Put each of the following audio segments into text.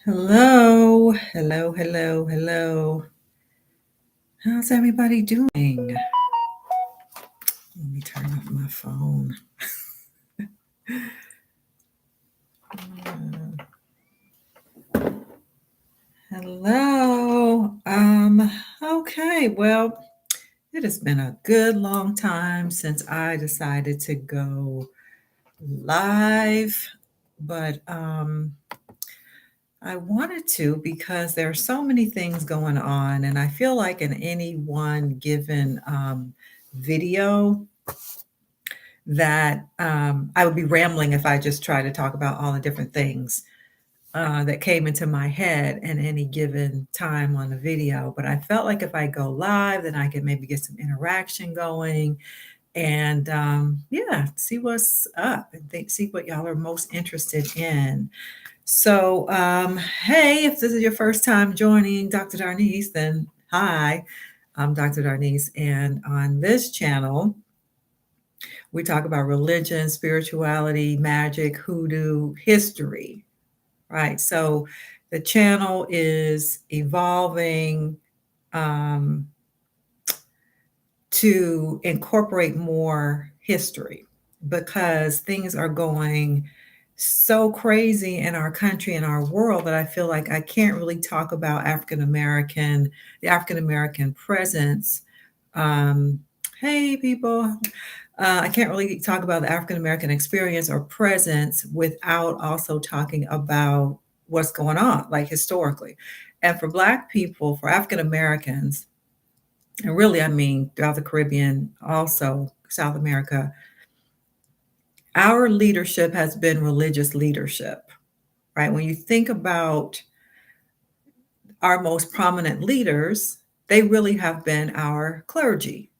Hello, hello, hello, hello. How's everybody doing? Let me turn off my phone. Hello. Okay, well, it has been a good long time since I decided to go live, but I wanted to because there are so many things going on, and I feel like in any one given video that I would be rambling if I just try to talk about all the different things that came into my head at any given time on the video. But I felt like if I go live, then I could maybe get some interaction going and yeah, see what's up and see what y'all are most interested in. So, hey, if this is your first time joining Dr. Darnise, then hi, I'm Dr. Darnise, and on this channel, we talk about religion, spirituality, magic, hoodoo, history, right? So the channel is evolving um, to incorporate more history because things are going so crazy in our country and our world that I feel like I can't really talk about the African American presence. Hey, people. I can't really talk about the African American experience or presence without also talking about what's going on, like historically. And for Black people, for African Americans, and really, I mean, throughout the Caribbean, also South America, our leadership has been religious leadership, right? When you think about our most prominent leaders, they really have been our clergy.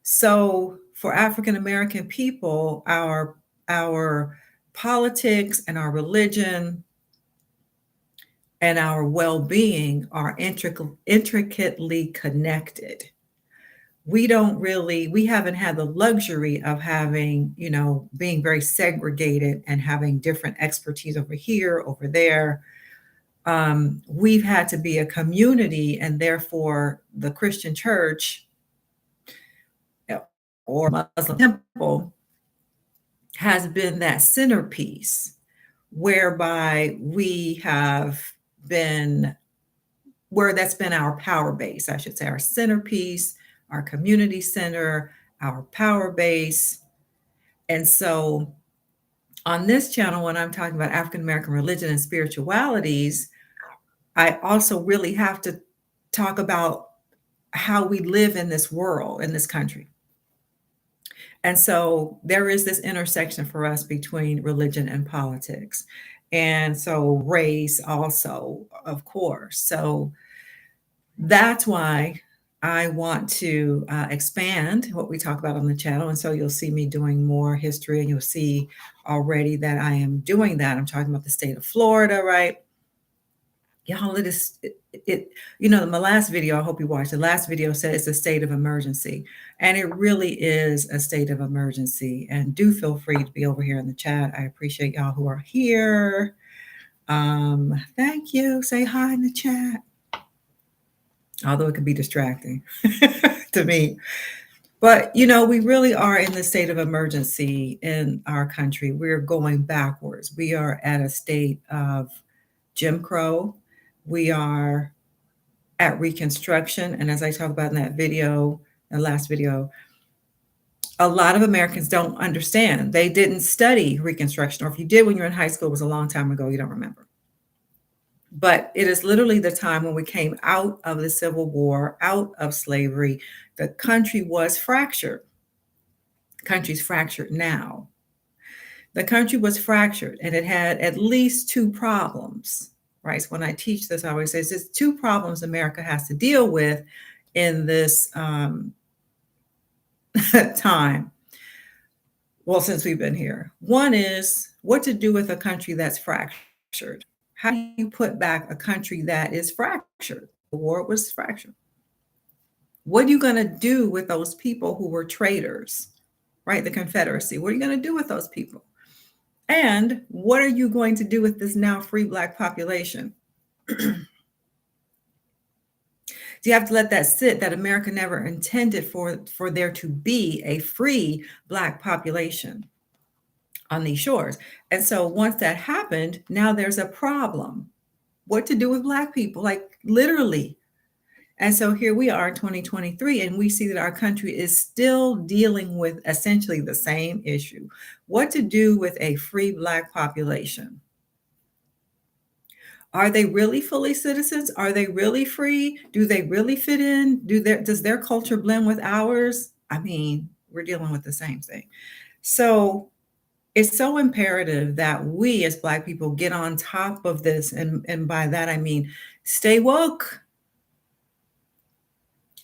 So for African American people, our politics and our religion and our well-being are intricately connected. We haven't had the luxury of having, being very segregated and having different expertise over here, over there. We've had to be a community, and therefore the Christian church or Muslim temple has been that centerpiece whereby we have been, where that's been our power base, I should say, our centerpiece, our community center, our power base. And so on this channel, when I'm talking about African American religion and spiritualities, I also really have to talk about how we live in this world, in this country. And so there is this intersection for us between religion and politics. And so race also, of course. So that's why I want to expand what we talk about on the channel. And so you'll see me doing more history, and you'll see already that I am doing that. I'm talking about the state of Florida, right? Y'all, my last video, I hope you watched the last video, said it's a state of emergency. And it really is a state of emergency. And do feel free to be over here in the chat. I appreciate y'all who are here. Thank you. Say hi in the chat. Although it can be distracting to me. But, we really are in the state of emergency in our country. We're going backwards. We are at a state of Jim Crow. We are at Reconstruction. And as I talk about in that video, the last video, a lot of Americans don't understand. They didn't study Reconstruction, or if you did when you were in high school, it was a long time ago, you don't remember. But it is literally the time when we came out of the Civil War, out of slavery. The country was fractured. The country's fractured now. The country was fractured, and it had at least two problems, right? So when I teach this, I always say there's two problems America has to deal with in this time. Well, since we've been here. One is what to do with a country that's fractured. How do you put back a country that is fractured? The war was fractured. What are you going to do with those people who were traitors, right? The Confederacy. What are you going to do with those people? And what are you going to do with this now free Black population? Do you have to let that sit, that America never intended for there to be a free Black population on these shores? And so once that happened, now there's a problem. What to do with Black people, like literally. And so here we are in 2023, and we see that our country is still dealing with essentially the same issue. What to do with a free Black population? Are they really fully citizens? Are they really free? Do they really fit in? Does their culture blend with ours? I mean, we're dealing with the same thing. So it's so imperative that we as Black people get on top of this. And by that, I mean, stay woke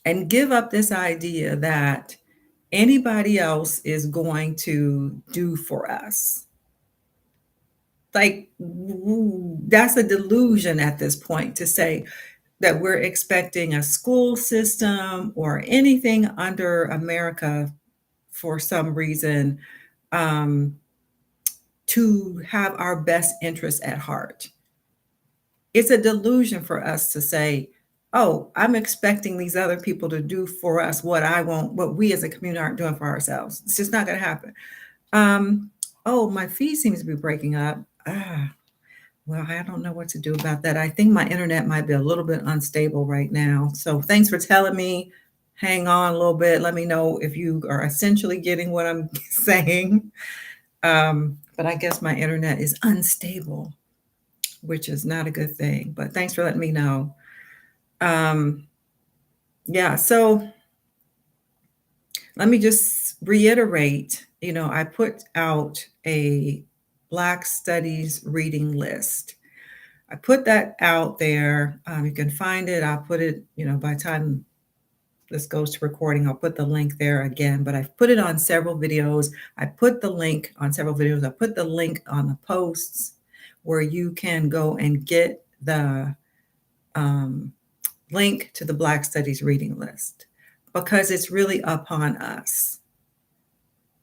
and give up this idea that anybody else is going to do for us. Like, that's a delusion at this point to say that we're expecting a school system or anything under America for some reason to have our best interests at heart. It's a delusion for us to say, oh, I'm expecting these other people to do for us what I want, what we as a community aren't doing for ourselves. It's just not going to happen. Oh, my feed seems to be breaking up. Well, I don't know what to do about that. I think my internet might be a little bit unstable right now. So thanks for telling me. Hang on a little bit. Let me know if you are essentially getting what I'm saying. But I guess my internet is unstable, which is not a good thing. But thanks for letting me know. Yeah, so let me just reiterate, I put out a Black Studies reading list. I put that out there. You can find it. I'll put it, by the time this goes to recording, I'll put the link there again, but I've put it on several videos. I put the link on several videos. I put the link on the posts where you can go and get the link to the Black Studies reading list, because it's really upon us.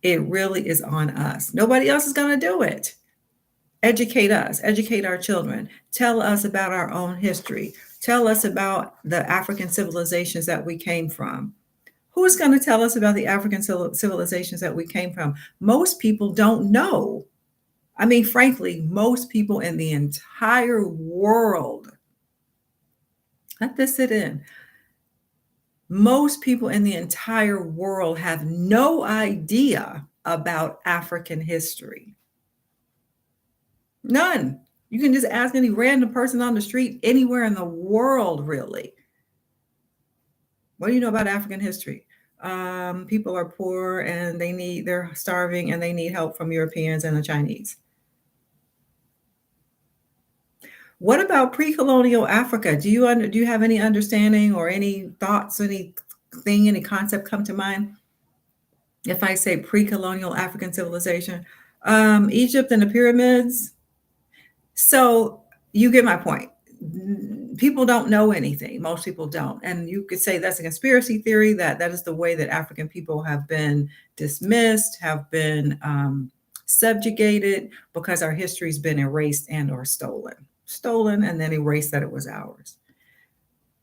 It really is on us. Nobody else is going to do it. Educate us, educate our children, tell us about our own history, tell us about the African civilizations that we came from. Who's going to tell us about the African civilizations that we came from? Most people don't know. I mean, frankly, most people in the entire world, let this sit in. Most people in the entire world have no idea about African history. None. You can just ask any random person on the street anywhere in the world, really. What do you know about African history? People are poor and they're starving and they need help from Europeans and the Chinese. What about pre-colonial Africa? Do you have any understanding or any thoughts, any concept come to mind? If I say pre-colonial African civilization, Egypt and the pyramids. So you get my point. People don't know anything. Most people don't. And you could say that's a conspiracy theory, that is the way that African people have been dismissed, have been subjugated, because our history's been erased and or stolen and then erased that it was ours.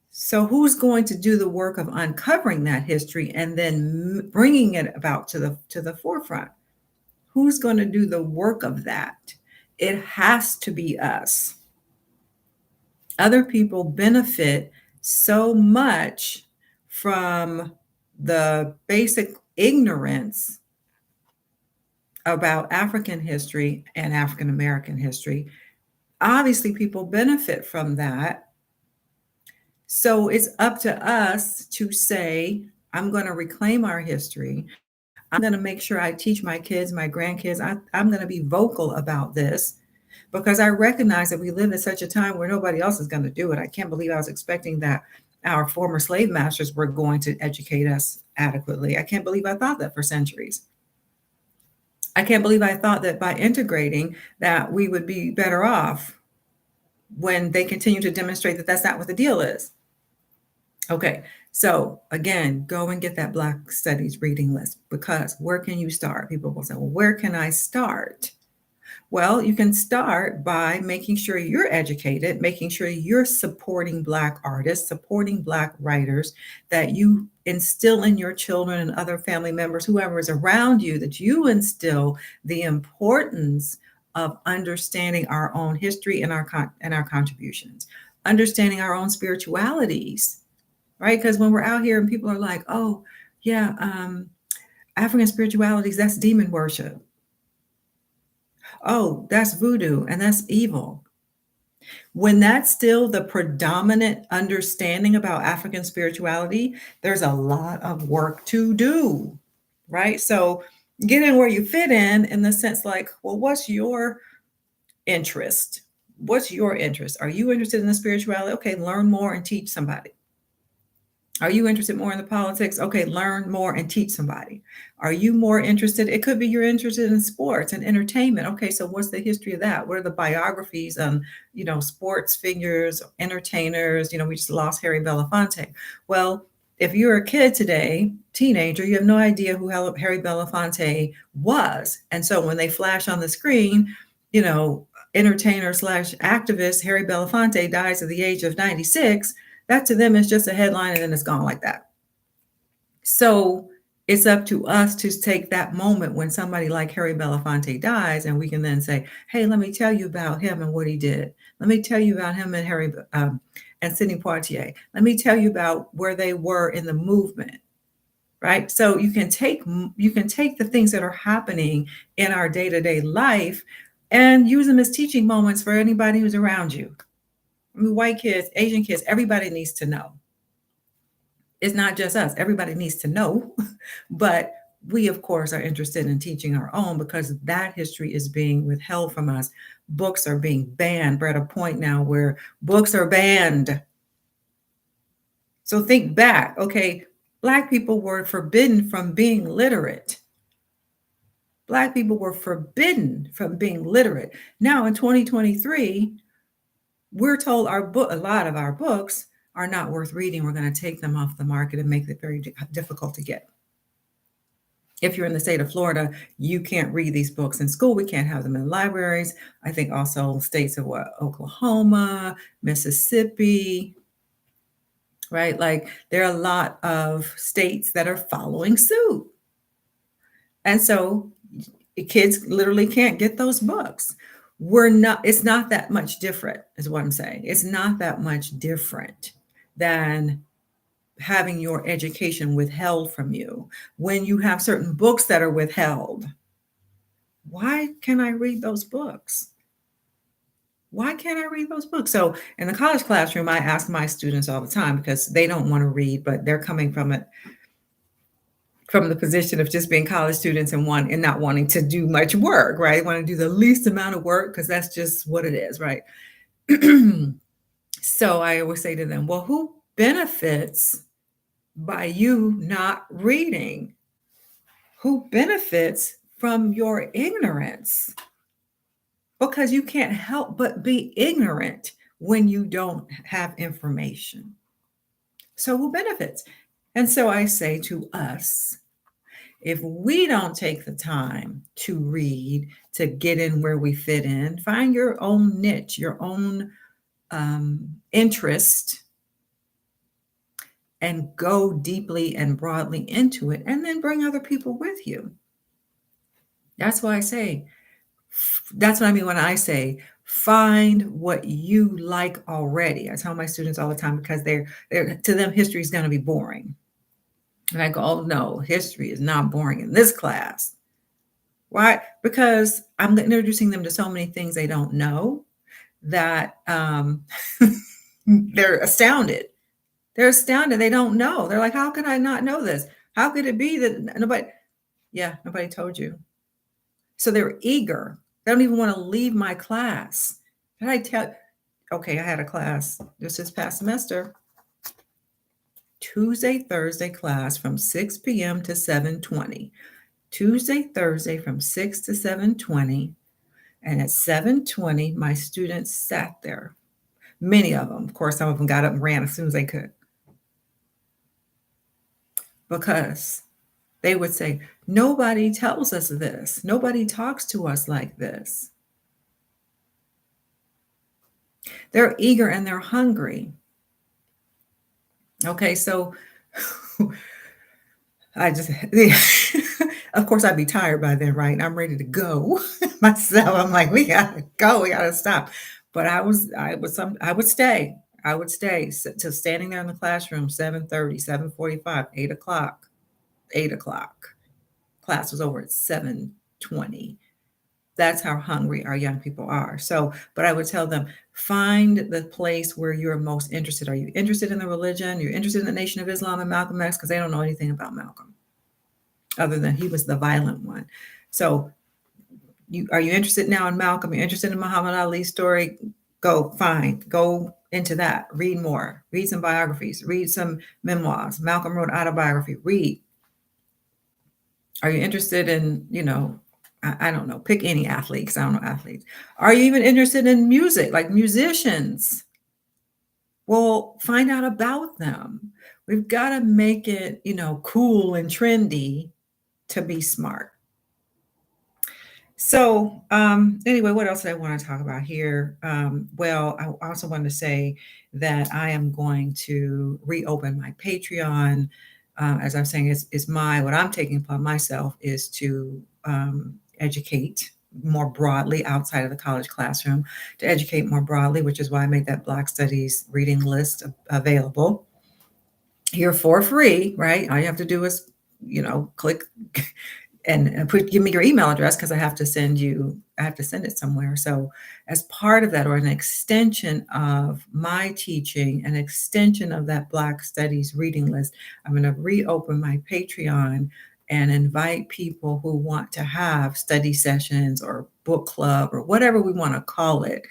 So who's going to do the work of uncovering that history and then bringing it about to the forefront? Who's going to do the work of that? It has to be us. Other people benefit so much from the basic ignorance about African history and African American history. Obviously, people benefit from that. So it's up to us to say, I'm going to reclaim our history. I'm going to make sure I teach my kids, my grandkids. I'm going to be vocal about this, because I recognize that we live in such a time where nobody else is going to do it. I can't believe I was expecting that our former slave masters were going to educate us adequately. I can't believe I thought that for centuries. I can't believe I thought that by integrating that we would be better off, when they continue to demonstrate that that's not what the deal is. Okay, so again, go and get that Black Studies reading list, because where can you start? People will say, well, where can I start? Well, you can start by making sure you're educated, making sure you're supporting Black artists, supporting Black writers, that you instill in your children and other family members, whoever is around you, that you instill the importance of understanding our own history and our contributions, understanding our own spiritualities, right? Because when we're out here and people are like, oh, yeah, African spiritualities, that's demon worship. Oh, that's voodoo and that's evil. When that's still the predominant understanding about African spirituality, there's a lot of work to do, right? So get in where you fit in the sense like, well, what's your interest? What's your interest? Are you interested in the spirituality? Okay, learn more and teach somebody. Are you interested more in the politics? Okay, learn more and teach somebody. Are you more interested? It could be you're interested in sports and entertainment. Okay, so what's the history of that? What are the biographies on, sports figures, entertainers? We just lost Harry Belafonte. Well, if you're a kid today, teenager, you have no idea who Harry Belafonte was. And so when they flash on the screen, entertainer slash activist Harry Belafonte dies at the age of 96, that to them is just a headline and then it's gone like that. So it's up to us to take that moment when somebody like Harry Belafonte dies, and we can then say, hey, let me tell you about him and what he did. Let me tell you about him and and Sidney Poitier. Let me tell you about where they were in the movement, right? So you can take the things that are happening in our day-to-day life and use them as teaching moments for anybody who's around you. I mean, white kids, Asian kids, everybody needs to know. It's not just us. Everybody needs to know. But we, of course, are interested in teaching our own because that history is being withheld from us. Books are being banned. We're at a point now where books are banned. So think back. Okay, Black people were forbidden from being literate. Black people were forbidden from being literate. Now in 2023, we're told a lot of our books are not worth reading. We're going to take them off the market and make it very difficult to get. If you're in the state of Florida, you can't read these books in school. We can't have them in libraries. I think also states of Oklahoma, Mississippi, right? Like there are a lot of states that are following suit. And so kids literally can't get those books. It's not that much different, is what I'm saying. It's not that much different than having your education withheld from you. When you have certain books that are withheld, why can't I read those books? Why can't I read those books? So in the college classroom, I ask my students all the time because they don't want to read, but they're coming from the position of just being college students and not wanting to do much work, right? They want to do the least amount of work because that's just what it is, right? So I always say to them, well, who benefits by you not reading? Who benefits from your ignorance? Because you can't help but be ignorant when you don't have information. So who benefits? And so I say to us, if we don't take the time to read, to get in where we fit in, find your own niche, your own interest, and go deeply and broadly into it, and then bring other people with you. That's what I mean when I say find what you like already. I tell my students all the time because they're to them history is going to be boring. And I go, oh no, history is not boring in this class. Why? Because I'm introducing them to so many things they don't know that they're astounded. They're astounded. They don't know. They're like, how can I not know this? How could it be that nobody told you? So they're eager. They don't even want to leave my class. Did I tell? Okay, I had a class this past semester. Tuesday, Thursday class from 6 p.m. to 7:20. Tuesday, Thursday from 6 to 7:20. And at 7:20, my students sat there. Many of them, of course, some of them got up and ran as soon as they could. Because they would say, nobody tells us this. Nobody talks to us like this. They're eager and they're hungry. Okay, so I just, of course, I'd be tired by then, right? I'm ready to go myself. I'm like, we gotta go, we gotta stop. But I would stay. I would stay till standing there in the classroom, 7:30, 7:45, 8 o'clock, 8 o'clock. Class was over at 7:20. That's how hungry our young people are. So, but I would tell them, find the place where you're most interested. Are you interested in the religion? You're interested in the Nation of Islam and Malcolm X? Because they don't know anything about Malcolm, other than he was the violent one. So, are you interested now in Malcolm? You're interested in Muhammad Ali's story? Go into that. Read more. Read some biographies. Read some memoirs. Malcolm wrote autobiography. Read. Are you interested in, I don't know, pick any athlete because I don't know athletes. Are you even interested in music, like musicians? Well, find out about them. We've got to make it, cool and trendy to be smart. So, anyway, what else did I want to talk about here? Well, I also wanted to say that I am going to reopen my Patreon. As I'm saying, is what I'm taking upon myself is to educate more broadly outside of the college classroom, to educate more broadly, which is why I made that Black Studies reading list available here for free, right? All you have to do is, click and give me your email address because I have to send it somewhere. So as part of that, or an extension of my teaching, an extension of that Black Studies reading list, I'm going to reopen my Patreon and invite people who want to have study sessions or book club or whatever we want to call it,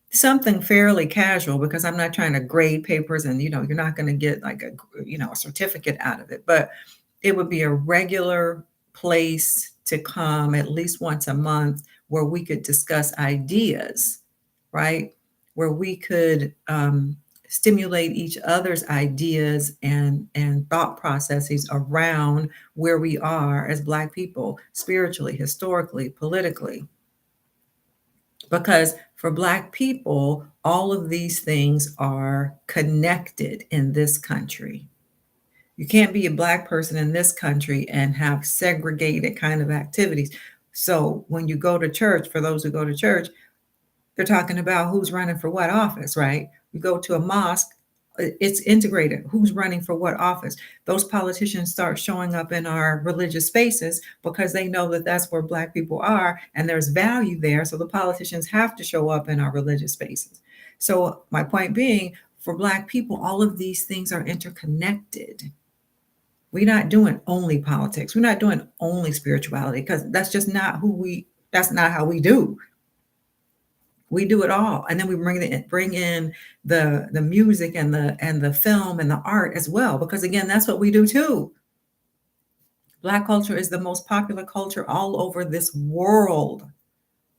something fairly casual, because I'm not trying to grade papers and, you're not going to get like a certificate out of it, but it would be a regular place to come at least once a month where we could discuss ideas, right? Where we could stimulate each other's ideas and thought processes around where we are as Black people, spiritually, historically, politically. Because for Black people, all of these things are connected in this country. You can't be a Black person in this country and have segregated kind of activities. So when you go to church, for those who go to church, they're talking about who's running for what office, right? You go to a mosque, it's integrated. Who's running for what office? Those politicians start showing up in our religious spaces because they know that that's where Black people are and there's value there. So the politicians have to show up in our religious spaces. So my point being, for Black people, all of these things are interconnected. We're not doing only politics. We're not doing only spirituality because that's just not that's not how we do. We do it all. And then we bring in the music and the film and the art as well, because again, that's what we do too. Black culture is the most popular culture all over this world.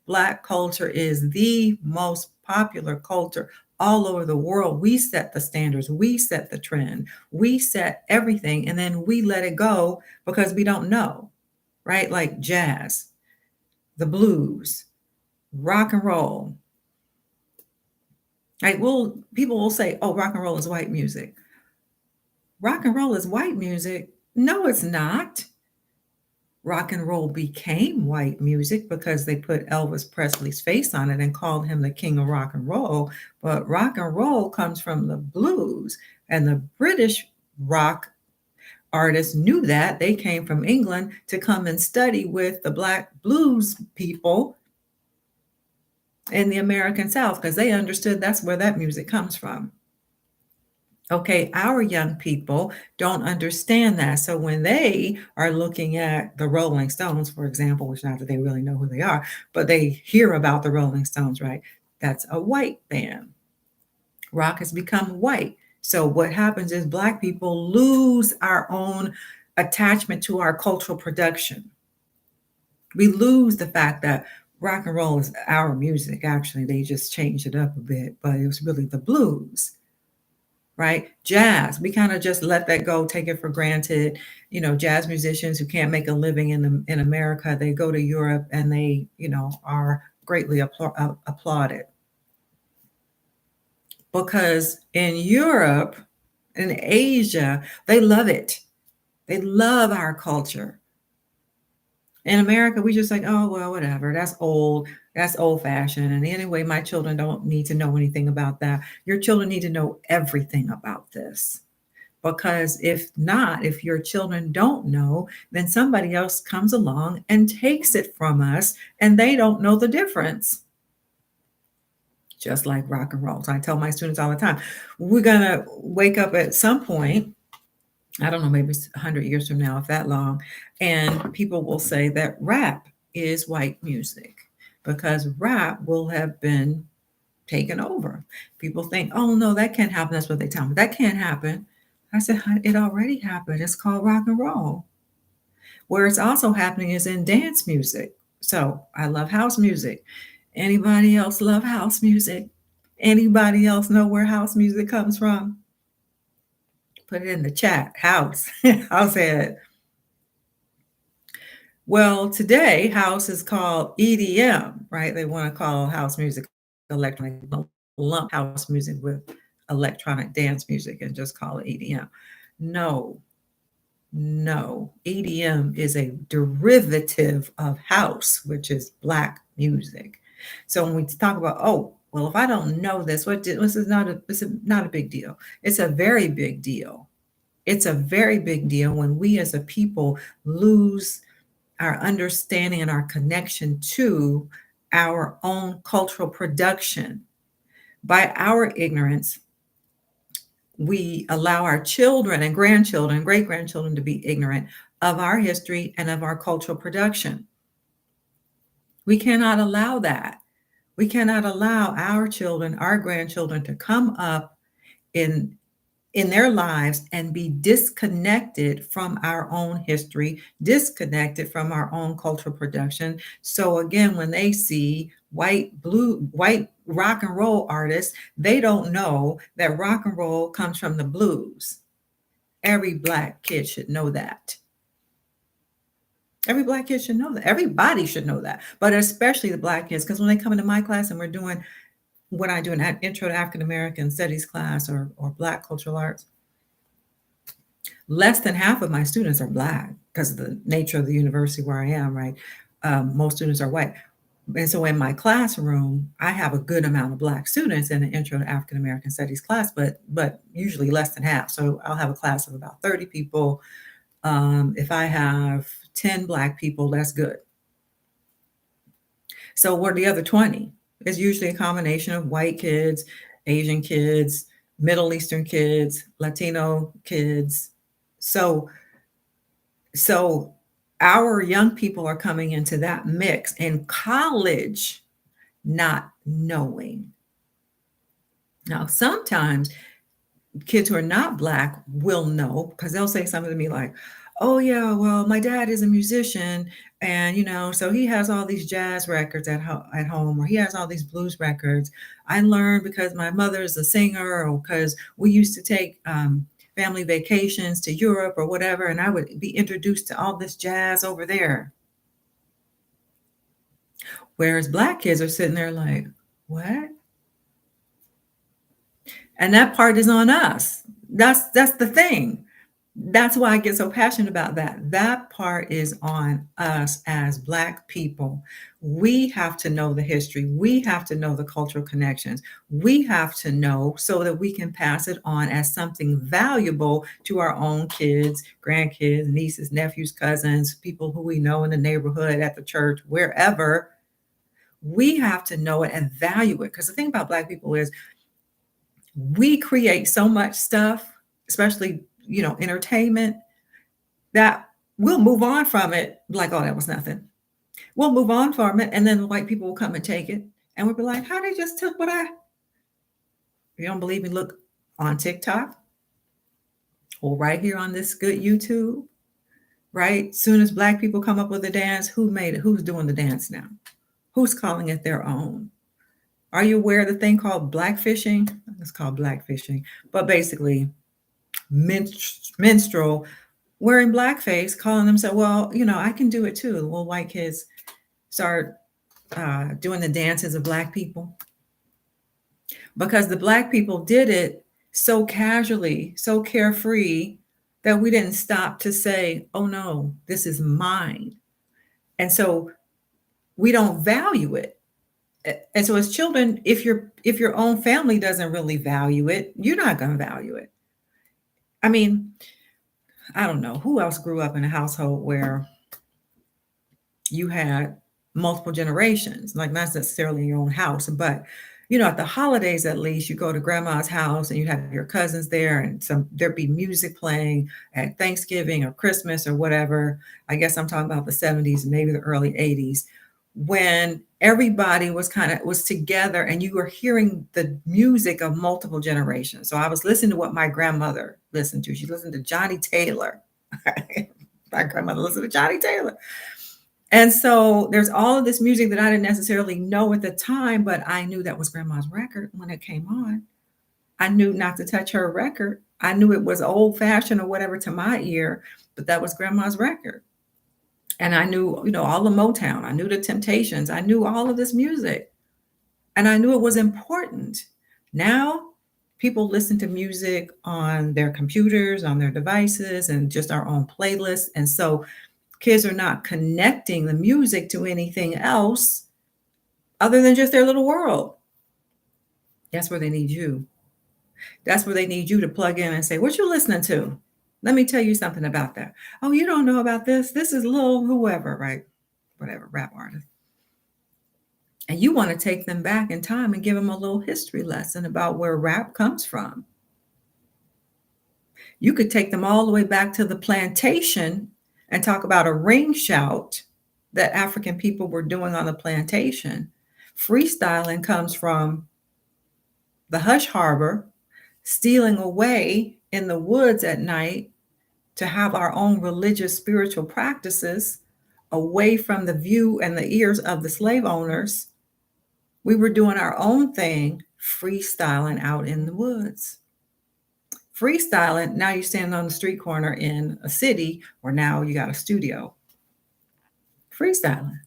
Black culture is the most popular culture all over the world. We set the standards, we set the trend, we set everything, and then we let it go because we don't know, right? Like jazz, the blues, rock and roll. Right? Well, people will say, oh, rock and roll is white music. Rock and roll is white music. No, it's not. Rock and roll became white music because they put Elvis Presley's face on it and called him the king of rock and roll. But rock and roll comes from the blues, and the British rock artists knew that. They came from England to come and study with the Black blues people in the American South because they understood that's where that music comes from. Okay, our young people don't understand that. So when they are looking at the Rolling Stones, for example, which not that they really know who they are, but they hear about the Rolling Stones, right? That's a white band. Rock has become white. So what happens is Black people lose our own attachment to our cultural production. We lose the fact that rock and roll is our music. Actually, they just changed it up a bit, but it was really the blues. Right? Jazz, we kind of just let that go, take it for granted. Jazz musicians who can't make a living in America, they go to Europe and they, are greatly applauded. because in Europe and Asia, they love it. They love our culture. In America, we just like, oh, well, whatever. That's old fashioned. And anyway, my children don't need to know anything about that. Your children need to know everything about this. Because if not, if your children don't know, then somebody else comes along and takes it from us and they don't know the difference. Just like rock and roll. So I tell my students all the time, we're going to wake up at some point, I don't know, maybe 100 years from now, if that long, and people will say that rap is white music because rap will have been taken over. People think, oh, no, that can't happen. That's what they tell me. That can't happen. I said, it already happened. It's called rock and roll. Where it's also happening is in dance music. So I love house music. Anybody else love house music? Anybody else know where house music comes from? Put it in the chat. House. I'll say it. Well, today house is called EDM, right? They want to call house music electronic, lump house music with electronic dance music and just call it EDM. No, EDM is a derivative of house, which is Black music. So when we talk about, oh, well, if I don't know this, this is not a big deal. It's a very big deal. It's a very big deal when we as a people lose our understanding and our connection to our own cultural production. By our ignorance, we allow our children and grandchildren, great-grandchildren to be ignorant of our history and of our cultural production. We cannot allow that. We cannot allow our children, our grandchildren to come up in their lives and be disconnected from our own history, disconnected from our own cultural production. So again, when they see white rock and roll artists, they don't know that rock and roll comes from the blues. Every Black kid should know that. Every Black kid should know that. Everybody should know that, but especially the Black kids, because when they come into my class and we're doing what I do in that Intro to African American Studies class or Black cultural arts, less than half of my students are Black because of the nature of the university where I am, right? Most students are white. And so in my classroom, I have a good amount of Black students in the Intro to African American Studies class, but usually less than half. So I'll have a class of about 30 people. If I have 10 Black people, that's good. So what are the other 20? It's usually a combination of white kids, Asian kids, Middle Eastern kids, Latino kids. So our young people are coming into that mix in college, not knowing. Now, sometimes kids who are not Black will know because they'll say something to me like, oh yeah, well, my dad is a musician and, so he has all these jazz records at home, or he has all these blues records. I learned because my mother is a singer, or because we used to take family vacations to Europe or whatever, and I would be introduced to all this jazz over there. Whereas Black kids are sitting there like, what? And that part is on us. That's the thing. That's why I get so passionate about that. That part is on us as Black people. We have to know the history. We have to know the cultural connections. We have to know so that we can pass it on as something valuable to our own kids, grandkids, nieces, nephews, cousins, people who we know in the neighborhood, at the church, wherever. We have to know it and value it. Because the thing about Black people is we create so much stuff, especially entertainment, that we'll move on from it like, oh, that was nothing. We'll move on from it, and then white people will come and take it, and we'll be like, how they just took what you don't believe me? Look on TikTok or right here on this good YouTube, right? Soon as Black people come up with a dance, who made it? Who's doing the dance now? Who's calling it their own? Are you aware of the thing called blackfishing? It's called blackfishing, but basically minstrel wearing blackface, calling themselves, well, I can do it too. Well, white kids start doing the dances of Black people. because the Black people did it so casually, so carefree, that we didn't stop to say, oh no, this is mine. And so we don't value it. And so as children, if your own family doesn't really value it, you're not going to value it. I mean, I don't know who else grew up in a household where you had multiple generations, like not necessarily in your own house, but at the holidays, at least you go to grandma's house and you have your cousins there, and there'd be music playing at Thanksgiving or Christmas or whatever. I guess I'm talking about the 70s, maybe the early 80s, when everybody was together and you were hearing the music of multiple generations. So I was listening to what my grandmother listened to. She listened to Johnny Taylor. My grandmother listened to Johnny Taylor. And so there's all of this music that I didn't necessarily know at the time, but I knew that was grandma's record when it came on. I knew not to touch her record. I knew it was old fashioned or whatever to my ear, but that was grandma's record. And I knew, all the Motown. I knew the Temptations. I knew all of this music. And I knew it was important. Now, people listen to music on their computers, on their devices, and just our own playlists. And so kids are not connecting the music to anything else other than just their little world. That's where they need you. That's where they need you to plug in and say, what you listening to? Let me tell you something about that. Oh, you don't know about this? This is Lil whoever, right? Whatever, rap artist. And you want to take them back in time and give them a little history lesson about where rap comes from. You could take them all the way back to the plantation and talk about a ring shout that African people were doing on the plantation. Freestyling comes from the hush harbor, stealing away in the woods at night to have our own religious, spiritual practices away from the view and the ears of the slave owners. We were doing our own thing, freestyling out in the woods. Freestyling, now you're standing on the street corner in a city where now you got a studio. Freestyling.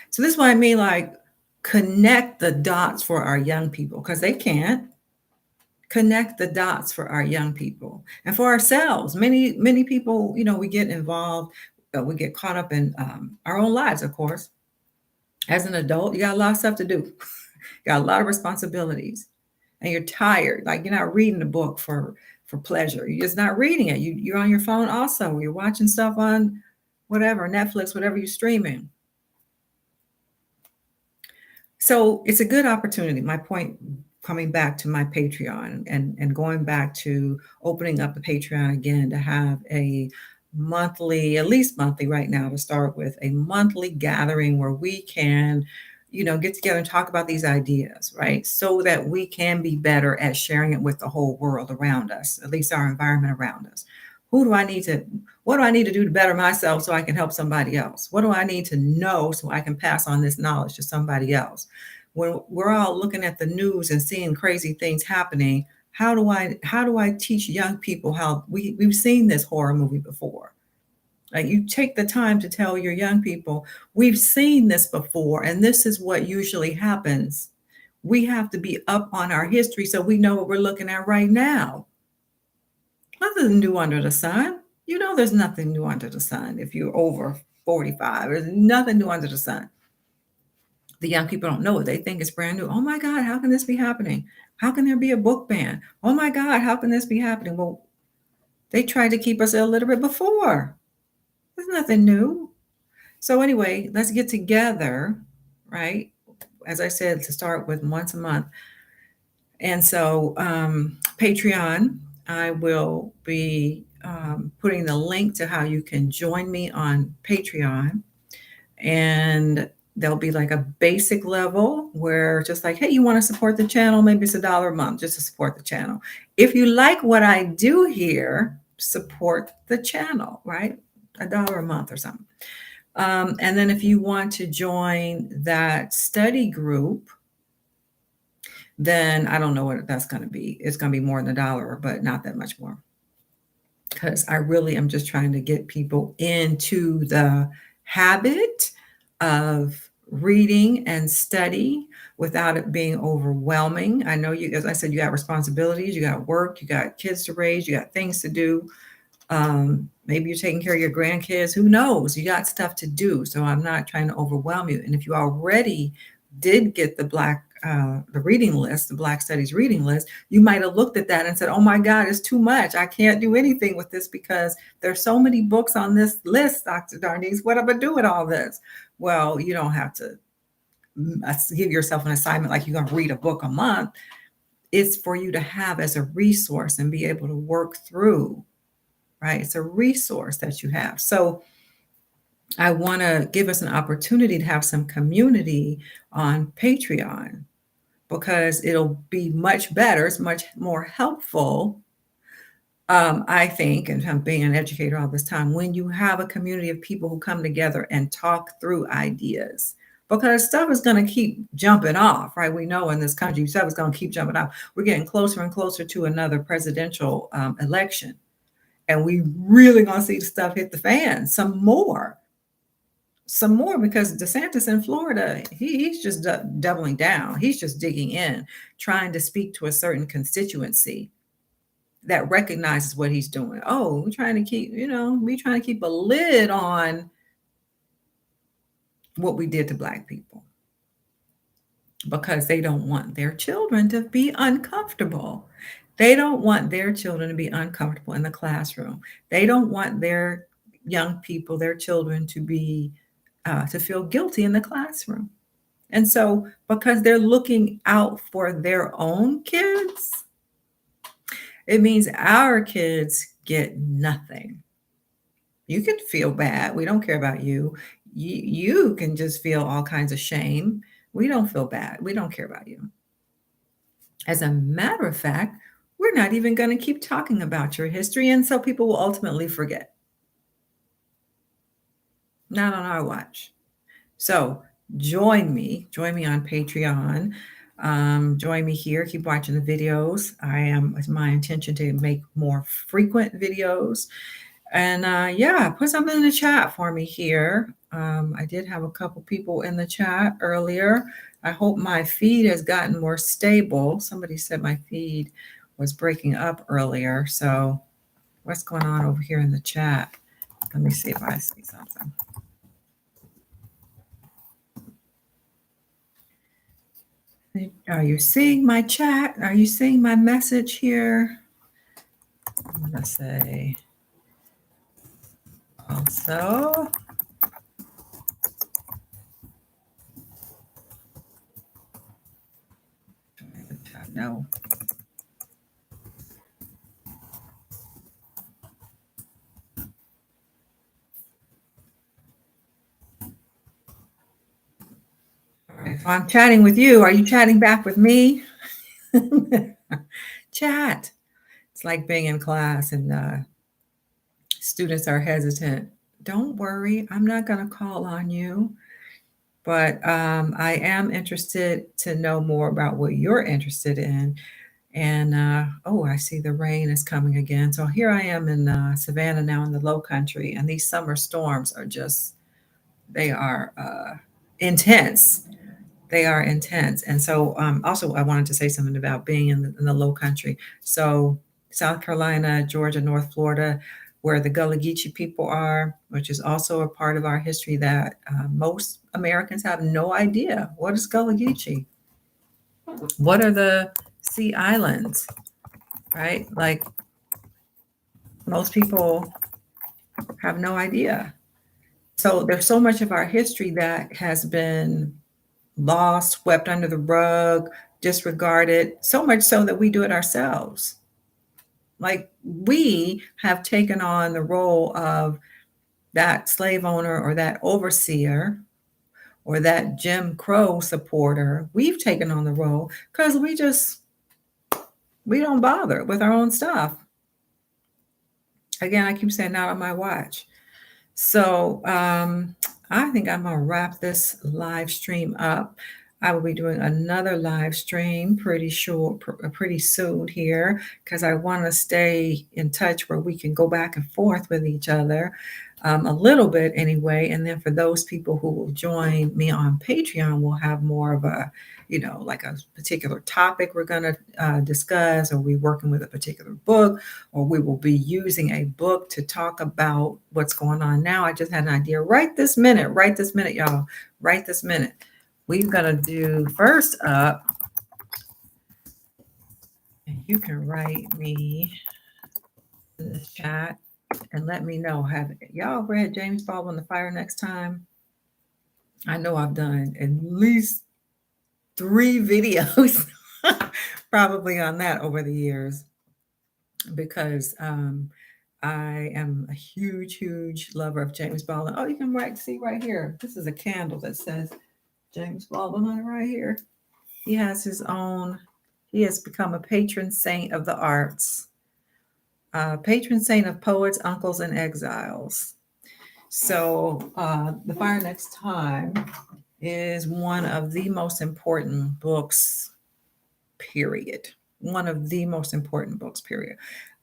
So this is what I mean, like, connect the dots for our young people, because they can't. Connect the dots for our young people and for ourselves. Many people, we get involved, we get caught up in our own lives, of course. As an adult, you got a lot of stuff to do. You got a lot of responsibilities, and you're tired. Like, you're not reading the book for pleasure. You're just not reading it. You're on your phone also. You're watching stuff on whatever, Netflix, whatever you're streaming. So it's a good opportunity. My point, coming back to my Patreon and going back to opening up the Patreon again, to have a monthly, at least monthly right now to start with, a monthly gathering where we can, get together and talk about these ideas, right? So that we can be better at sharing it with the whole world around us, at least our environment around us. What do I need to do to better myself so I can help somebody else? What do I need to know so I can pass on this knowledge to somebody else? When we're all looking at the news and seeing crazy things happening, how do I teach young people how we've seen this horror movie before? Like, you take the time to tell your young people, we've seen this before, and this is what usually happens. We have to be up on our history so we know what we're looking at right now. Nothing new under the sun. There's nothing new under the sun. If you're over 45, there's nothing new under the sun. The young people don't know it. They think it's brand new. Oh my God, how can this be happening? How can there be a book ban? Oh my God, how can this be happening? Well, they tried to keep us illiterate before. There's nothing new. So anyway, let's get together, right? As I said, to start with once a month. And so Patreon, I will be putting the link to how you can join me on Patreon. And there'll be like a basic level where just like, hey, you want to support the channel? Maybe it's $1 a month just to support the channel. If you like what I do here, support the channel, right? $1 a month or something. And then if you want to join that study group, then I don't know what that's going to be. It's going to be more than $1, but not that much more. Because I really am just trying to get people into the habit of reading and study without it being overwhelming. I know you, as I said, you got responsibilities, you got work, you got kids to raise, you got things to do. Maybe you're taking care of your grandkids. Who knows? You got stuff to do. So I'm not trying to overwhelm you. And if you already did get the reading list, the Black Studies reading list, you might have looked at that and said, "Oh my God, it's too much. I can't do anything with this because there's so many books on this list, Dr. Darnise. What am I do with all this?" Well, you don't have to give yourself an assignment like you're going to read a book a month. It's for you to have as a resource and be able to work through, right? It's a resource that you have. So I want to give us an opportunity to have some community on Patreon because it'll be much better. It's much more helpful, I think, and I'm being an educator all this time, when you have a community of people who come together and talk through ideas. Because stuff is going to keep jumping off, right? We know in this country, stuff is going to keep jumping off. We're getting closer and closer to another presidential election. And we really going to see the stuff hit the fan some more because DeSantis in Florida, he's just doubling down. He's just digging in, trying to speak to a certain constituency that recognizes what he's doing. Oh, we're trying to keep a lid on what we did to Black people because they don't want their children to be uncomfortable. They don't want their children to be uncomfortable in the classroom. They don't want their young people, their children to be to feel guilty in the classroom. And so because they're looking out for their own kids, it means our kids get nothing. You can feel bad. We don't care about you. You can just feel all kinds of shame. We don't feel bad. We don't care about you. As a matter of fact, we're not even going to keep talking about your history. And so people will ultimately forget. Not on our watch. So join me on Patreon. Join me here. Keep watching the videos. It's my intention to make more frequent videos. And yeah, put something in the chat for me here. I did have a couple people in the chat earlier. I hope my feed has gotten more stable. Somebody said my feed was breaking up earlier. So what's going on over here in the chat? Let me see if I see something. Are you seeing my chat? Are you seeing my message here? I'm going to say also. No. If I'm chatting with you, are you chatting back with me? Chat. It's like being in class and students are hesitant. Don't worry, I'm not going to call on you. But I am interested to know more about what you're interested in. And oh, I see the rain is coming again. So here I am in Savannah now in the low country. And these summer storms are they are intense. They are intense. And so also I wanted to say something about being in the low country. So South Carolina, Georgia, North Florida, where the Gullah Geechee people are, which is also a part of our history that most Americans have no idea. What is Gullah Geechee? What are the Sea Islands, right? Like most people have no idea. So there's so much of our history that has been lost, swept under the rug, disregarded, so much so that we do it ourselves. Like we have taken on the role of that slave owner or that overseer or that Jim Crow supporter. We've taken on the role because we don't bother with our own stuff. Again, I keep saying not on my watch. So I think I'm going to wrap this live stream up. I will be doing another live stream pretty soon here because I want to stay in touch where we can go back and forth with each other. a little bit anyway. And then for those people who will join me on Patreon, we'll have more of a, like a particular topic we're going to discuss, or we're working with a particular book, or we will be using a book to talk about what's going on now. I just had an idea right this minute, y'all, right this minute. We're going to do first up, and you can write me in the chat and let me know, have y'all read James Baldwin, The Fire Next Time? I know I've done at least 3 videos probably on that over the years, because I am a huge lover of James Baldwin. Oh, you can see right here. This is a candle that says James Baldwin on it right here. He has his own, he has become a patron saint of the arts, patron saint of poets, uncles, and exiles. So The Fire Next Time is one of the most important books, period. One of the most important books, period.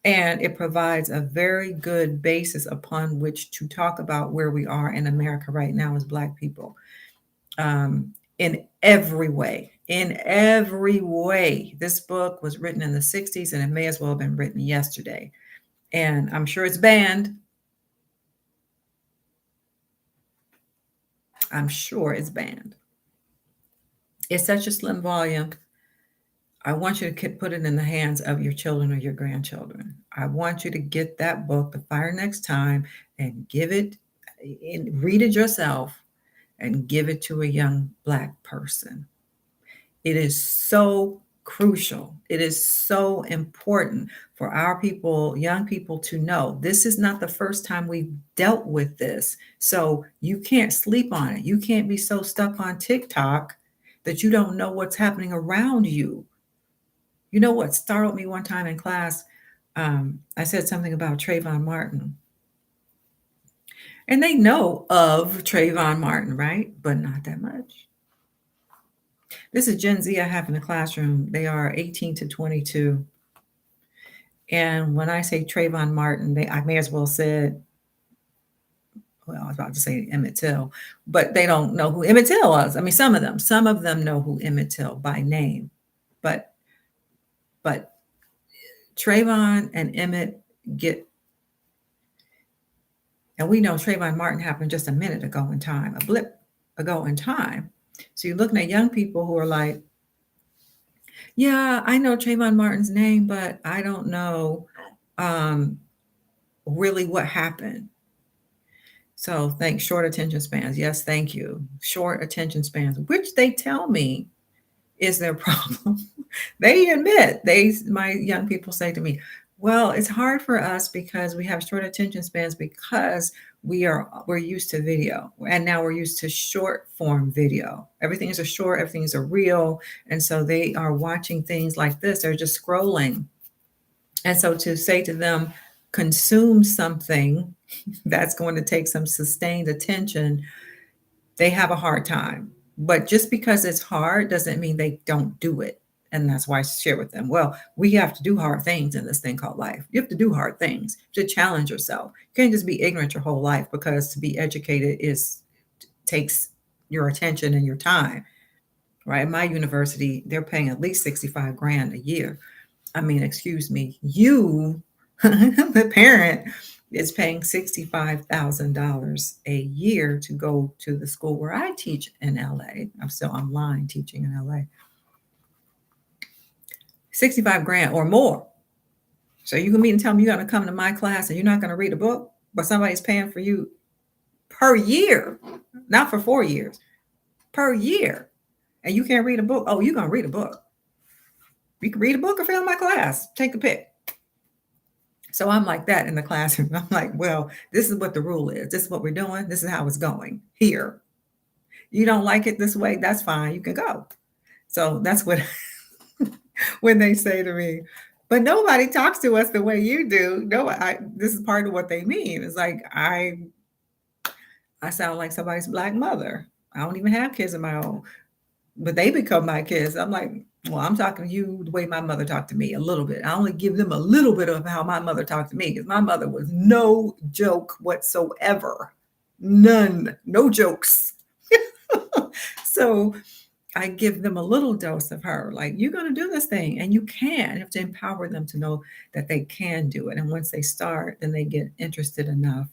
And it provides a very good basis upon which to talk about where we are in America right now as Black people. In every way. In every way. This book was written in the 60s, and it may as well have been written yesterday. And I'm sure it's banned. I'm sure it's banned. It's such a slim volume. I want you to put it in the hands of your children or your grandchildren. I want you to get that book, The Fire Next Time, and give it, and read it yourself, and give it to a young Black person. It is so crucial. It is so important for our people, young people, to know this is not the first time we've dealt with this. So you can't sleep on it. You can't be so stuck on TikTok that you don't know what's happening around you. You know what startled me one time in class? I said something about Trayvon Martin. And they know of Trayvon Martin, right? But not that much. This is Gen Z I have in the classroom. They are 18 to 22. And when I say Trayvon Martin, I may as well said, well, I was about to say Emmett Till, but they don't know who Emmett Till was. I mean, some of them know who Emmett Till by name, but Trayvon and Emmett get, and we know Trayvon Martin happened just a minute ago in time, a blip ago in time. So you're looking at young people who are like, yeah, I know Trayvon Martin's name, but I don't know really what happened. So thanks, short attention spans. Yes, thank you. Short attention spans, which they tell me is their problem. They admit, my young people say to me, well, it's hard for us because we have short attention spans because we're used to video, and now we're used to short form video. Everything is a short, everything is a reel. And so they are watching things like this. They're just scrolling. And so to say to them, consume something that's going to take some sustained attention, they have a hard time. But just because it's hard doesn't mean they don't do it. And that's why I share with them, well, we have to do hard things in this thing called life. You have to do hard things to challenge yourself. You can't just be ignorant your whole life, because to be educated takes your attention and your time, right? My university, they're paying at least $65,000 a year. I mean, excuse me, you, the parent, is paying $65,000 a year to go to the school where I teach in LA. I'm still online teaching in LA. $65,000 or more. So you can meet and tell me you're going to come to my class and you're not going to read a book, but somebody's paying for you per year, not for 4 years, per year. And you can't read a book. Oh, you're going to read a book. You can read a book or fail my class. Take a pick. So I'm like that in the classroom. I'm like, well, this is what the rule is. This is what we're doing. This is how it's going here. You don't like it this way, that's fine. You can go. So that's what, when they say to me, but nobody talks to us the way you do. No, this is part of what they mean. It's like, I sound like somebody's Black mother. I don't even have kids of my own, but they become my kids. I'm like, Well, I'm talking to you the way my mother talked to me a little bit. I only give them a little bit of how my mother talked to me because my mother was no joke whatsoever. None, no jokes. So I give them a little dose of her, like, you're going to do this thing and you can. You have to empower them to know that they can do it. And once they start, then they get interested enough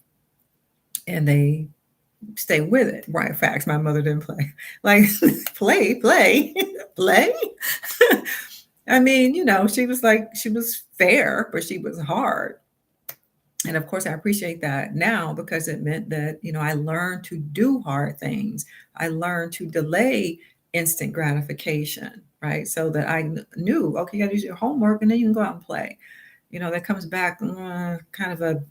and they stay with it. Right. Facts. My mother didn't play. Like, play. Play. I mean, she was like, she was fair, but she was hard. And of course, I appreciate that now because it meant that, I learned to do hard things. I learned to delay instant gratification, right? So that I knew, okay, you got to do your homework and then you can go out and play. That comes back kind of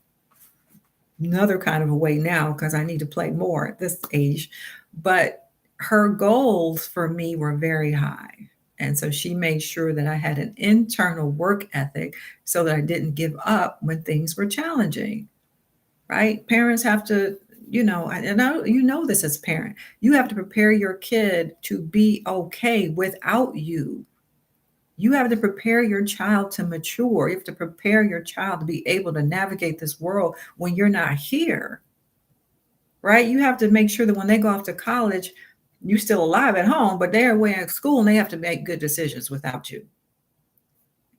another kind of a way now because I need to play more at this age. But her goals for me were very high. And so she made sure that I had an internal work ethic so that I didn't give up when things were challenging, right? Parents have to, and you know this as a parent, you have to prepare your kid to be okay without you. You have to prepare your child to mature. You have to prepare your child to be able to navigate this world when you're not here, right? You have to make sure that when they go off to college, you're still alive at home, but they're away at school and they have to make good decisions without you.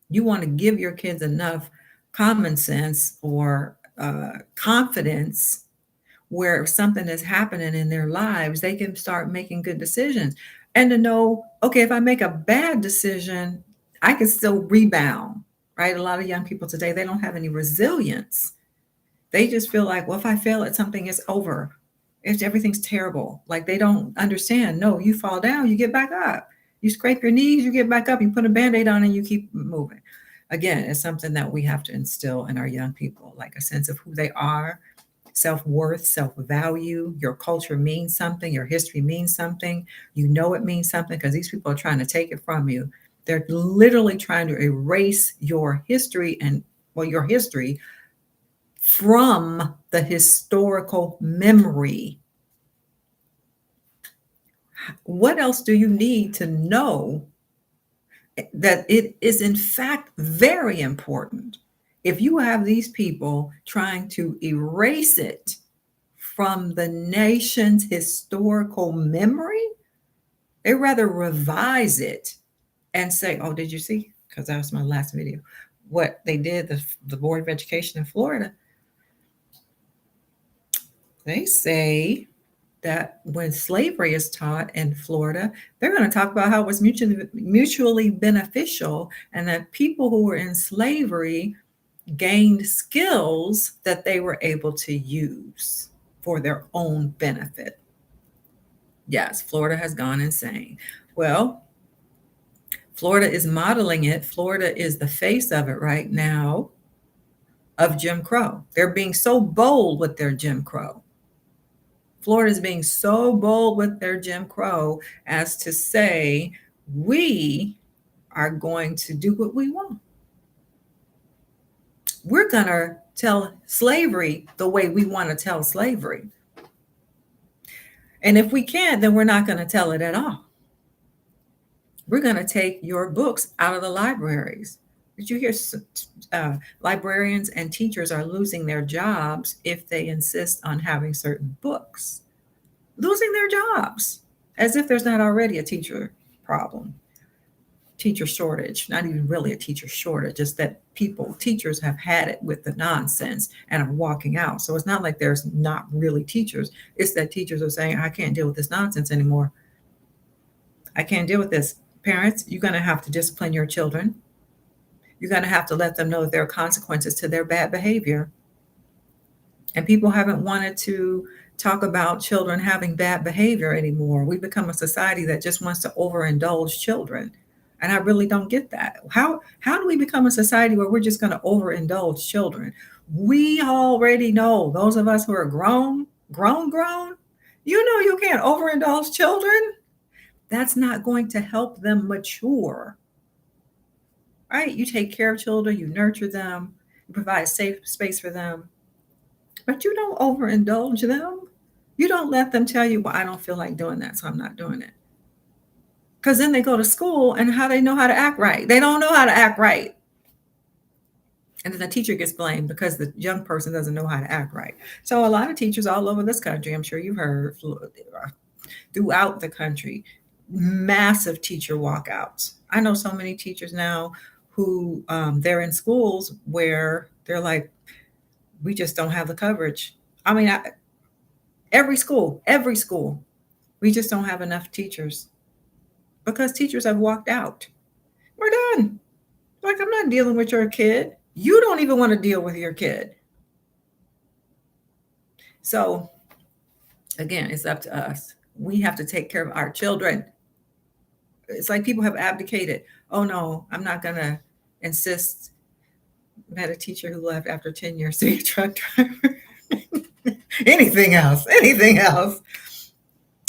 You want to give your kids enough common sense or confidence where if something is happening in their lives, they can start making good decisions. And to know, okay, if I make a bad decision, I can still rebound, right? A lot of young people today, they don't have any resilience. They just feel like, well, if I fail at something, it's over. Everything's terrible. Like they don't understand. No, you fall down, you get back up. You scrape your knees, you get back up, you put a Band-Aid on and you keep moving. Again, it's something that we have to instill in our young people, like a sense of who they are, self-worth, self-value. Your culture means something. Your history means something. You know it means something because these people are trying to take it from you. They're literally trying to erase your history your history from the historical memory. What else do you need to know that it is in fact very important? If you have these people trying to erase it from the nation's historical memory, they rather revise it and say, oh, did you see? Because that was my last video. What they did, the Board of Education in Florida, they say that when slavery is taught in Florida, they're going to talk about how it was mutually beneficial and that people who were in slavery gained skills that they were able to use for their own benefit. Yes, Florida has gone insane. Well, Florida is modeling it. Florida is the face of it right now of Jim Crow. They're being so bold with their Jim Crow. Florida is being so bold with their Jim Crow as to say, we are going to do what we want. We're going to tell slavery the way we want to tell slavery. And if we can't, then we're not going to tell it at all. We're going to take your books out of the libraries. Did you hear librarians and teachers are losing their jobs if they insist on having certain books? Losing their jobs, as if there's not already a teacher problem, teacher shortage, not even really a teacher shortage, just that teachers have had it with the nonsense and are walking out. So it's not like there's not really teachers. It's that teachers are saying, I can't deal with this nonsense anymore. I can't deal with this. Parents, you're going to have to discipline your children. You're going to have to let them know that there are consequences to their bad behavior. And people haven't wanted to talk about children having bad behavior anymore. We've become a society that just wants to overindulge children. And I really don't get that. How do we become a society where we're just going to overindulge children? We already know, those of us who are grown, you can't overindulge children. That's not going to help them mature. Right? You take care of children, you nurture them, you provide a safe space for them, but you don't overindulge them. You don't let them tell you, well, I don't feel like doing that, so I'm not doing it. Because then they go to school and how they know how to act right. They don't know how to act right. And then the teacher gets blamed because the young person doesn't know how to act right. So a lot of teachers all over this country, I'm sure you've heard, throughout the country, massive teacher walkouts. I know so many teachers now who they're in schools where they're like, we just don't have the coverage. I mean, every school, we just don't have enough teachers because teachers have walked out. We're done. Like, I'm not dealing with your kid. You don't even want to deal with your kid. So, again, it's up to us. We have to take care of our children. It's like people have abdicated. Oh, no, I'm not going to insist. I had a teacher who left after 10 years to be a truck driver. Anything else.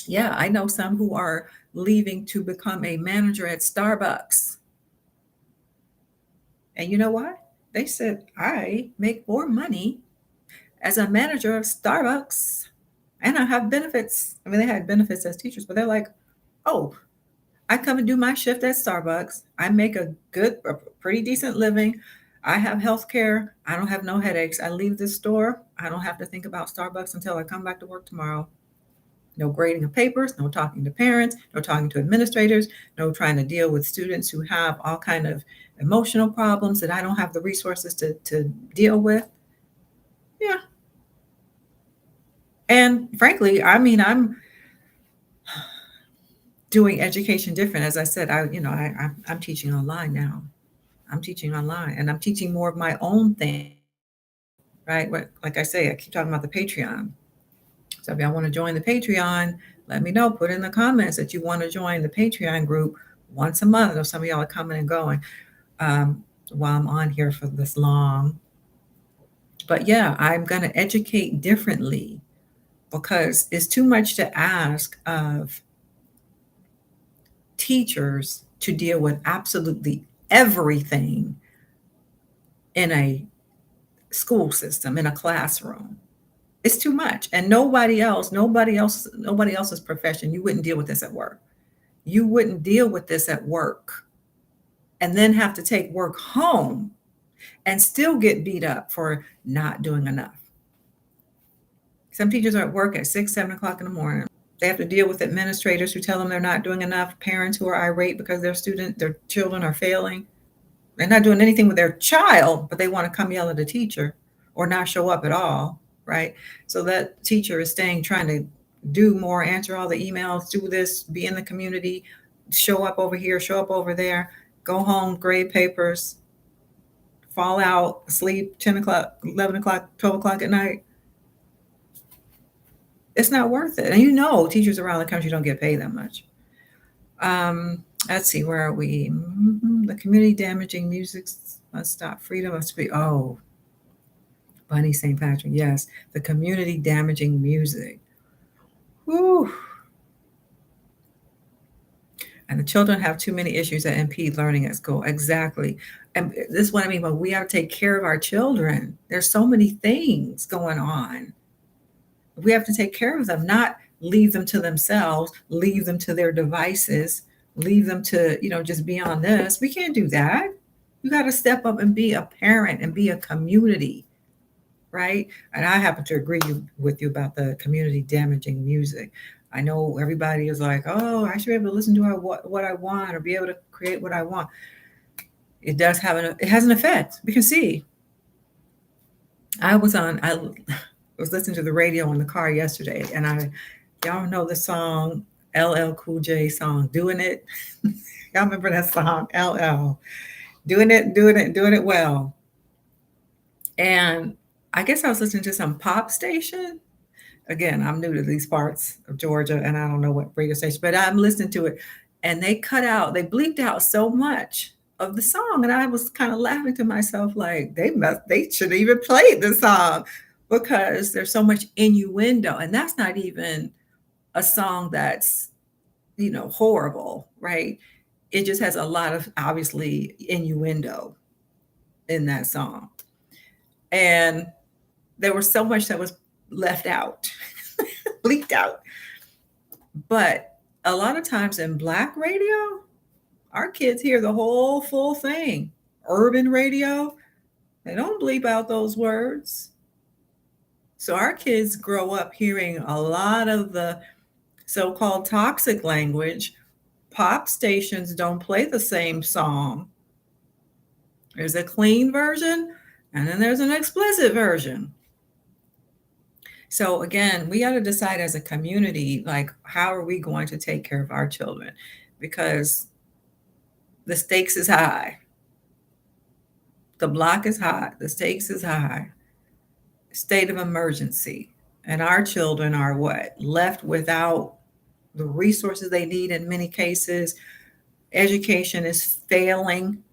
Yeah, I know some who are leaving to become a manager at Starbucks. And you know what? They said, I make more money as a manager of Starbucks and I have benefits. I mean, they had benefits as teachers, but they're like, oh, I come and do my shift at Starbucks. I make a pretty decent living. I have health care. I don't have no headaches. I leave this store. I don't have to think about Starbucks until I come back to work tomorrow. No grading of papers, no talking to parents, no talking to administrators, no trying to deal with students who have all kind of emotional problems that I don't have the resources to deal with. Yeah. And frankly, I mean, I'm doing education different. As I said, I'm teaching online now. I'm teaching online and I'm teaching more of my own thing, right? Like I say, I keep talking about the Patreon. So if y'all want to join the Patreon, let me know. Put in the comments that you want to join the Patreon group once a month. I know some of y'all are coming and going while I'm on here for this long. But yeah, I'm going to educate differently because it's too much to ask of teachers to deal with absolutely everything in a school system, in a classroom. It's too much. And nobody else's profession, you wouldn't deal with this at work. You wouldn't deal with this at work and then have to take work home and still get beat up for not doing enough. Some teachers are at work at 6, 7 o'clock in the morning. They have to deal with administrators who tell them they're not doing enough, parents who are irate because their children are failing. They're not doing anything with their child, but they want to come yell at a teacher or not show up at all, right? So that teacher is trying to do more, answer all the emails, do this, be in the community, show up over here, show up over there, go home, grade papers, fall out, sleep 10 o'clock, 11 o'clock, 12 o'clock at night. It's not worth it. And teachers around the country don't get paid that much. Let's see, where are we? The community damaging music must stop. Freedom must be. Oh, Bunny St. Patrick. Yes, the community damaging music. Whew. And the children have too many issues that impede learning at school. Exactly. And this is what I mean, but we have to take care of our children. There's so many things going on. We have to take care of them, not leave them to themselves, leave them to their devices, leave them to, just be on this. We can't do that. You got to step up and be a parent and be a community, right? And I happen to agree with you about the community damaging music. I know everybody is like, oh, I should be able to listen to what I want or be able to create what I want. It does it has an effect. We can see. I was listening to the radio in the car yesterday, and y'all know the song, LL Cool J song, Doing It. Y'all remember that song, LL, doing it well. And I guess I was listening to some pop station. Again, I'm new to these parts of Georgia, and I don't know what radio station, but I'm listening to it, and they bleeped out so much of the song, and I was kind of laughing to myself, like they should have even played the song because there's so much innuendo, and that's not even a song that's horrible, right? It just has a lot of obviously innuendo in that song, and there was so much that was left out, bleeped out. But A lot of times in Black radio, our kids hear the whole full thing. Urban radio, they don't bleep out those words. So our kids grow up hearing a lot of the so-called toxic language. Pop stations don't play the same song. There's a clean version and then there's an explicit version. So again, we got to decide as a community, like, how are we going to take care of our children? Because the stakes is high. The block is high. The stakes is high. State of emergency. And our children are what? Left without the resources they need in many cases. Education is failing.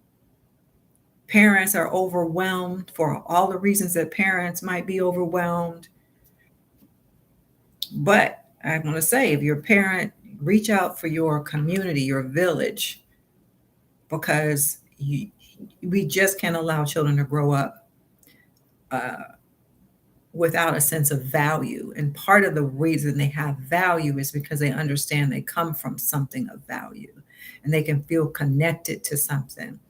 Parents are overwhelmed for all the reasons that parents might be overwhelmed. But I want to say, if you're a parent, reach out for your community, your village, because we just can't allow children to grow up without a sense of value. And part of the reason they have value is because they understand they come from something of value and they can feel connected to something.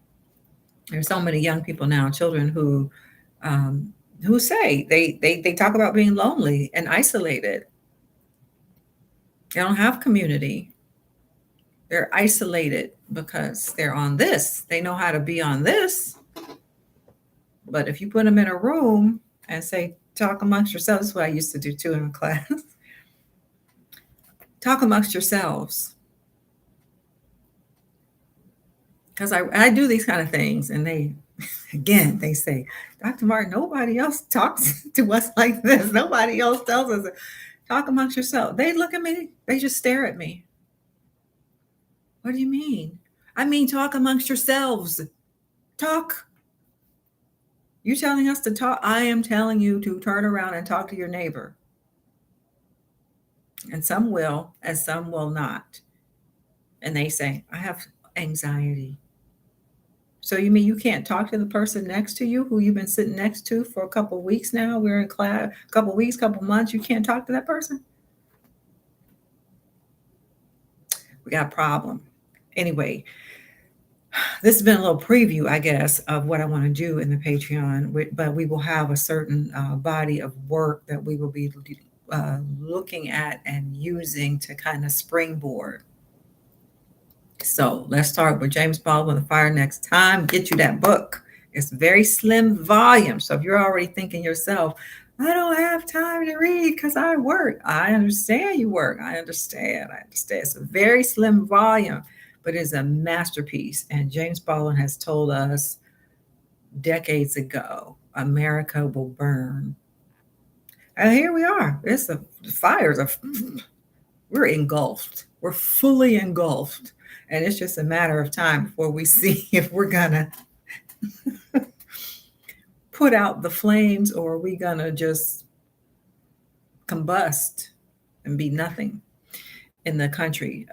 There's so many young people now, children who say they talk about being lonely and isolated. They don't have community. They're isolated because they're on this. They know how to be on this. But if you put them in a room and say, talk amongst yourselves, that's what I used to do too in class. Talk amongst yourselves. Because I do these kind of things, and they say, Dr. Martin, nobody else talks to us like this. Nobody else tells us, talk amongst yourselves. They look at me, they just stare at me. What do you mean? I mean, talk amongst yourselves. Talk. You telling us to talk? I am telling you to turn around and talk to your neighbor. And some will, and some will not. And they say, I have anxiety. So you mean you can't talk to the person next to you who you've been sitting next to for a couple of weeks now? We're in class, a couple of weeks, couple of months. You can't talk to that person? We got a problem. Anyway, this has been a little preview, I guess, of what I want to do in the Patreon, but we will have a certain body of work that we will be looking at and using to kind of springboard. So let's start with James Baldwin, The Fire Next Time. Get you that book. It's very slim volume. So if you're already thinking yourself, I don't have time to read because I work. I understand you work. I understand. It's a very slim volume, but it's a masterpiece. And James Baldwin has told us decades ago, America will burn. And here we are. The fires are, we're engulfed. We're fully engulfed. And it's just a matter of time before we see if we're gonna put out the flames or are we gonna just combust and be nothing in the country.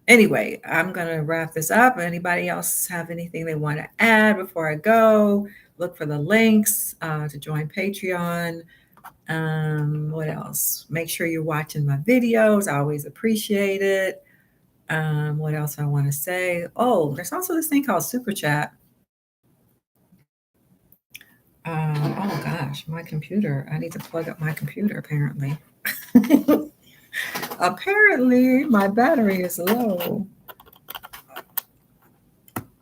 Anyway, I'm gonna wrap this up. Anybody else have anything they want to add before I go? Look for the links to join Patreon. What else? Make sure you're watching my videos. I always appreciate it. What else I want to say? Oh, there's also this thing called Super Chat. Oh gosh, my computer. I need to plug up my computer apparently. Apparently my battery is low.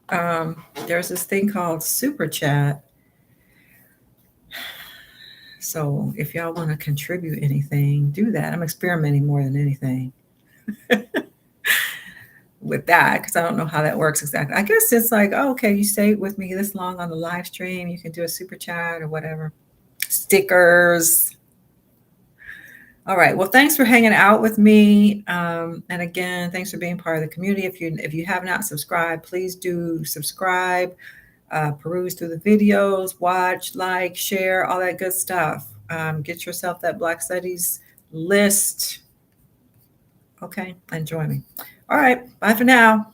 There's this thing called Super Chat. So if y'all want to contribute anything, do that. I'm experimenting more than anything with that because I don't know how that works exactly. I guess it's like, oh, okay, you stayed with me this long on the live stream. You can do a Super Chat or whatever. Stickers. All right. Well, thanks for hanging out with me. And again, thanks for being part of the community. If you have not subscribed, please do subscribe. Peruse through the videos, watch, like, share, all that good stuff. Get yourself that Black Studies list. Okay, and join me. All right, bye for now.